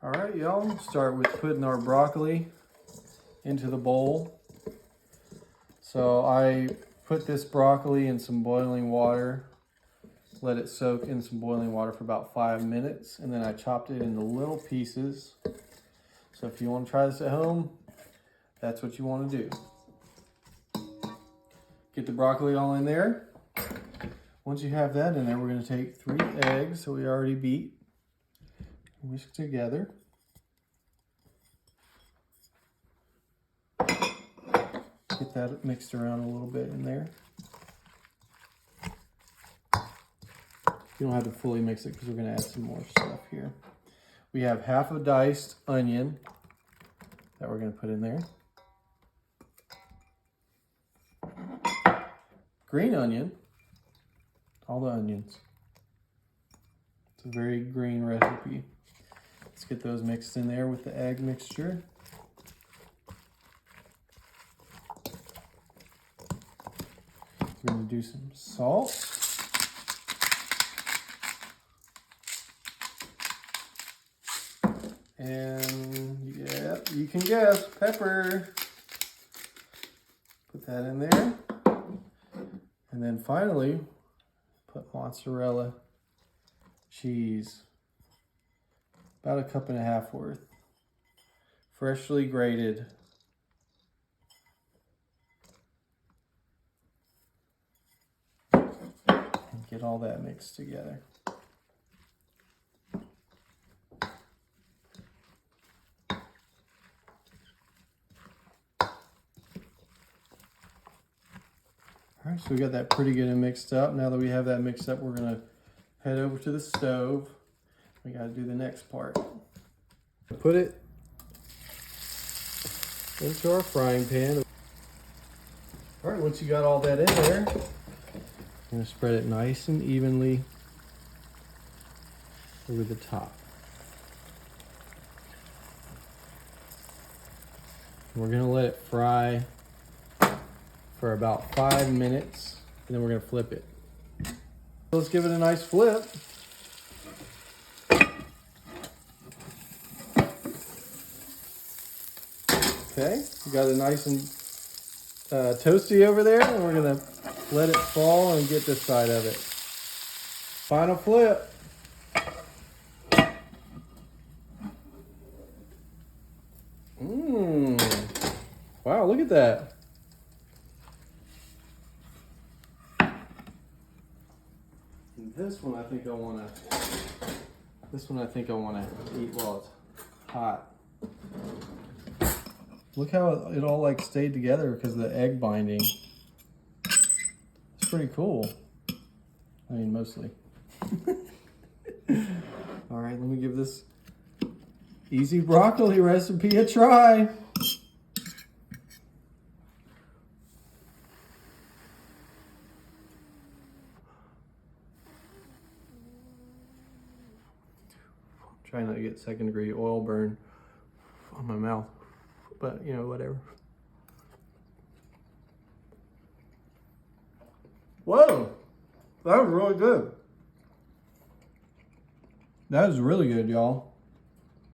All right, y'all, start with putting our broccoli into the bowl. So I put this broccoli in some boiling water, let it soak in some boiling water for about 5 minutes, and then I chopped it into little pieces. So if you want to try this at home, that's what you want to do. Get the broccoli all in there. Once you have that in there, we're going to take 3 eggs that we already beat, whisk together. Get that mixed around a little bit in there. You don't have to fully mix it because we're going to add some more stuff here. We have half a diced onion that we're going to put in there. Green onion. All the onions. It's a very green recipe. Let's get those mixed in there with the egg mixture. We're going to do some salt. And yeah, you can guess, pepper. Put that in there. And then finally, put mozzarella cheese. About 1.5 cups worth. Freshly grated. And get all that mixed together. All right, so we got that pretty good and mixed up. Now that we have that mixed up, we're gonna head over to the stove. We gotta do the next part. Put it into our frying pan. All right, once you got all that in there, you're gonna spread it nice and evenly over the top. We're gonna let it fry for about 5 minutes, and then we're gonna flip it. Let's give it a nice flip. Okay, we got it nice and toasty over there, and we're gonna let it fall and get this side of it. Final flip. Wow, look at that. This one I think I wanna eat while it's hot. Look how it all like stayed together because of the egg binding. It's pretty cool. I mean, mostly. All right, let me give this easy broccoli recipe a try. Trying not to get 2nd-degree oil burn on my mouth, but you know, whatever. Whoa, that was really good. That was really good, y'all.